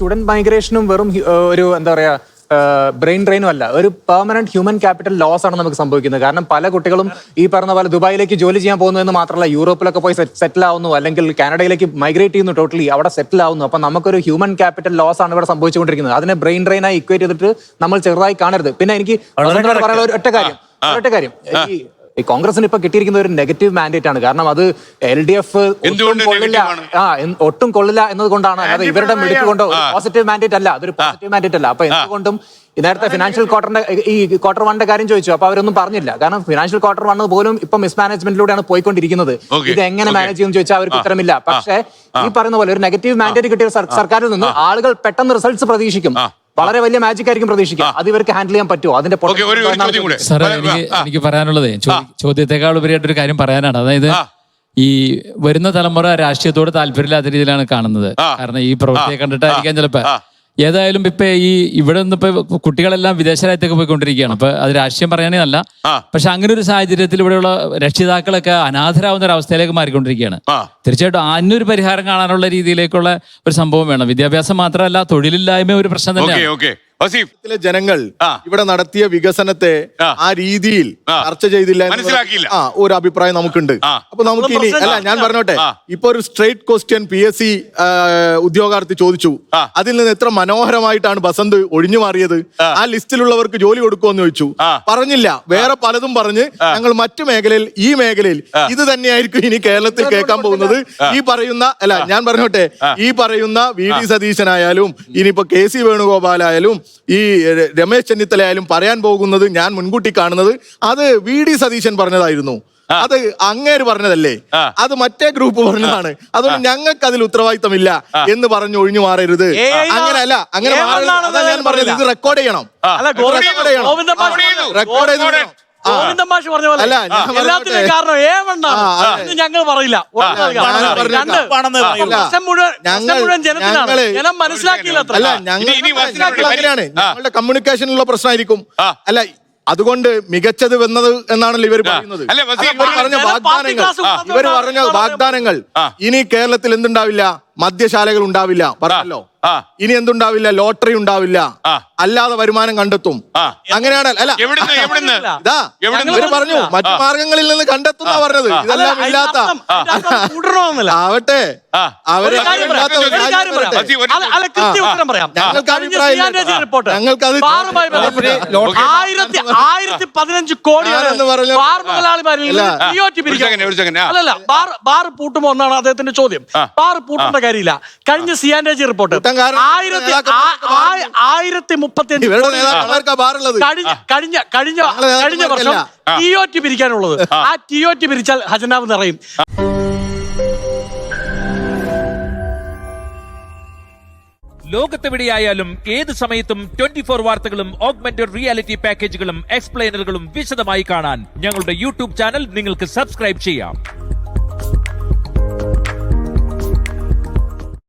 Student മൈഗ്രേഷനും വെറും ഒരു എന്താ പറയാ ബ്രെയിൻ ഡ്രെയിനും അല്ല, ഒരു പെർമനന്റ് ഹ്യൂമൻ ക്യാപിറ്റൽ ലോസ് ആണ് നമുക്ക് സംഭവിക്കുന്നത്. കാരണം പല കുട്ടികളും ഈ പറഞ്ഞ പോലെ ദുബായിലേക്ക് ജോലി ചെയ്യാൻ പോകുന്നതെന്ന് മാത്രമല്ല, യൂറോപ്പിലൊക്കെ പോയി സെറ്റിൽ ആവുന്നു, അല്ലെങ്കിൽ കാനഡയിലേക്ക് മൈഗ്രേറ്റ് ചെയ്യുന്നു, ടോട്ടലി അവിടെ സെറ്റിൽ ആവുന്നു. അപ്പൊ നമുക്കൊരു ഹ്യൂമൻ ക്യാപിറ്റൽ ലോസ് ആണ് ഇവിടെ സംഭവിച്ചുകൊണ്ടിരിക്കുന്നത്. അതിനെ ബ്രെയിൻ ഡ്രെയിനായി ഇക്വേറ്റ് ചെയ്തിട്ട് നമ്മൾ ചെറുതായി കാണരുത്. പിന്നെ എനിക്ക് പറയാനുള്ള ഒറ്റ കാര്യം, ഈ കോൺഗ്രസിന് ഇപ്പൊ കിട്ടിയിരിക്കുന്ന ഒരു നെഗറ്റീവ് മാൻഡേറ്റ് ആണ്. കാരണം അത് LDF ഒട്ടും കൊള്ളില്ല എന്നതുകൊണ്ടാണ്. അല്ലാതെ ഇവരുടെ മിടുക്ക് കൊണ്ടോ പോസിറ്റീവ് മാൻഡേറ്റ് അല്ല, അതൊരു പോസിറ്റീവ് മാൻഡേറ്റ് അല്ല. അപ്പൊ എന്തുകൊണ്ടും നേരത്തെ ഫിനാൻഷ്യൽ ക്വാർട്ടർ വണ്ണിന്റെ കാര്യം ചോദിച്ചു, അപ്പൊ അവരൊന്നും പറഞ്ഞില്ല. കാരണം ഫിനാൻഷ്യൽ ക്വാർട്ടർ വണ്ണ് പോലും ഇപ്പൊ മിസ്മാനേജ്മെന്റിലൂടെയാണ് പോയിക്കൊണ്ടിരിക്കുന്നത്. ഇത് എങ്ങനെ മാനേജ് ചെയ്യുമെന്ന് ചോദിച്ചാൽ അവർക്ക് ഉത്തരമില്ല. പക്ഷേ ഈ പറയുന്ന പോലെ ഒരു നെഗറ്റീവ് മാൻഡേറ്റ് കിട്ടിയ സർക്കാരിൽ നിന്ന് ആളുകൾ പെട്ടെന്ന് റിസൾട്ട്സ് പ്രതീക്ഷിക്കും. വളരെ വലിയ മാജിക് ആയിരിക്കും പ്രതീക്ഷിക്കുക. അത് ഇവർക്ക് ഹാൻഡിൽ ചെയ്യാൻ പറ്റുമോ? അതിന്റെ സാറേ, എനിക്ക് പറയാനുള്ളത് ചോദ്യത്തെക്കാൾ ഉപരിയായിട്ടൊരു കാര്യം പറയാനാണ്. അതായത് ഈ വരുന്ന തലമുറ രാഷ്ട്രീയത്തോട് താല്പര്യമില്ലാത്ത രീതിയിലാണ് കാണുന്നത്. കാരണം ഈ പ്രവൃത്തിയെ കണ്ടിട്ടായിരിക്കാം ചിലപ്പോ. ഏതായാലും ഇപ്പൊ ഇവിടെ നിന്ന് ഇപ്പൊ കുട്ടികളെല്ലാം വിദേശ രാജ്യത്തേക്ക് പോയിക്കൊണ്ടിരിക്കുകയാണ്. അപ്പൊ അത് രാഷ്ട്രീയം പറയാനല്ല, പക്ഷെ അങ്ങനെ ഒരു സാഹചര്യത്തിൽ ഇവിടെയുള്ള രക്ഷിതാക്കളൊക്കെ അനാഥരാവുന്ന ഒരു അവസ്ഥയിലേക്ക് മാറിക്കൊണ്ടിരിക്കുകയാണ്. തീർച്ചയായിട്ടും അതിനൊരു പരിഹാരം കാണാനുള്ള രീതിയിലേക്കുള്ള ഒരു സംഭവം വേണം. വിദ്യാഭ്യാസം മാത്രമല്ല, തൊഴിലില്ലായ്മ ഒരു പ്രശ്നം തന്നെയാണ്. ജനങ്ങൾ ഇവിടെ നടത്തിയ വികസനത്തെ ആ രീതിയിൽ ചർച്ച ചെയ്തില്ല, ഒരു അഭിപ്രായം നമുക്കുണ്ട്. അപ്പൊ നമുക്ക് ഇനി ഞാൻ പറഞ്ഞോട്ടെ, ഇപ്പൊ ഒരു സ്ട്രേറ്റ് ക്വസ്റ്റ്യൻ PSC ഉദ്യോഗാർത്ഥി ചോദിച്ചു. അതിൽ നിന്ന് എത്ര മനോഹരമായിട്ടാണ് ബസന്ത് ഒഴിഞ്ഞു മാറിയത്. ആ ലിസ്റ്റിലുള്ളവർക്ക് ജോലി കൊടുക്കുമെന്ന് ചോദിച്ചു, പറഞ്ഞില്ല. വേറെ പലതും പറഞ്ഞ് ഞങ്ങൾ മറ്റു മേഖലയിൽ, ഈ മേഖലയിൽ ഇത് തന്നെയായിരിക്കും ഇനി കേരളത്തിൽ കേൾക്കാൻ പോകുന്നത്. ഈ പറയുന്ന ഞാൻ പറഞ്ഞോട്ടെ, ഈ പറയുന്ന VD സതീശനായാലും ഇനിയിപ്പോ KC വേണുഗോപാലായാലും ഈ രമേശ് ചെന്നിത്തലയായാലും പറയാൻ പോകുന്നത് ഞാൻ മുൻകൂട്ടി കാണുന്നത് അത് VD സതീശൻ പറഞ്ഞതായിരുന്നു. അത് അങ്ങേര് പറഞ്ഞതല്ലേ, അത് മറ്റേ ഗ്രൂപ്പ് പറഞ്ഞതാണ്. അതുകൊണ്ട് ഞങ്ങൾക്ക് അതിൽ ഉത്തരവാദിത്തമില്ല എന്ന് പറഞ്ഞു ഒഴിഞ്ഞു മാറരുത്. അങ്ങനെയല്ല, അങ്ങനെ ഞാൻ പറഞ്ഞത്. ഇത് റെക്കോർഡ് ചെയ്യണം, റെക്കോർഡ് ചെയ്ത് എല്ലാത്തിനും കാരണം ഞങ്ങൾ പറയില്ല. ജനം മനസ്സിലാക്കിയില്ല. ഞങ്ങളുടെ കമ്മ്യൂണിക്കേഷനിലുള്ള പ്രശ്നമായിരിക്കും. അല്ല, അതുകൊണ്ട് മികച്ചത് വന്നത് എന്നാണല്ലോ ഇവർ പറയുന്നത്. ഇവർ പറഞ്ഞ വാഗ്ദാനങ്ങൾ ഇനി കേരളത്തിൽ എന്തുണ്ടാവില്ല? മദ്യശാലകൾ ഉണ്ടാവില്ല പറഞ്ഞല്ലോ. ഇനി എന്തുണ്ടാവില്ല? ലോട്ടറി ഉണ്ടാവില്ല, അല്ലാതെ വരുമാനം കണ്ടെത്തും. അങ്ങനെയാണ്. അല്ല, ഇവര് പറഞ്ഞു മറ്റു മാർഗങ്ങളിൽ നിന്ന് കണ്ടെത്തുന്ന പറഞ്ഞത്. ഇതെല്ലാം ഇല്ലാത്ത ആവട്ടെ, അവര് ഞങ്ങൾക്ക് അത് 1015 കോടി ബാർ പൂട്ടുമോ എന്നാണ് അദ്ദേഹത്തിന്റെ ചോദ്യം. ബാർ പൂട്ടേണ്ട കാര്യമില്ല. കഴിഞ്ഞ CNJ റിപ്പോർട്ട് 1035 കഴിഞ്ഞ വർഷം TOT പിരിക്കാനുള്ളത്. ആ TOT പിരിച്ചാൽ ഖജനാവ് നിറയും. ലോകത്തെവിടെയായാലും ഏത് സമയത്തും 24 വാർത്തകളും ഓഗ്മെന്റഡ് റിയാലിറ്റി പാക്കേജുകളും എക്സ്പ്ലെയിനറുകളും വിശദമായി കാണാൻ ഞങ്ങളുടെ YouTube ചാനൽ നിങ്ങൾക്ക് സബ്സ്ക്രൈബ് ചെയ്യാം.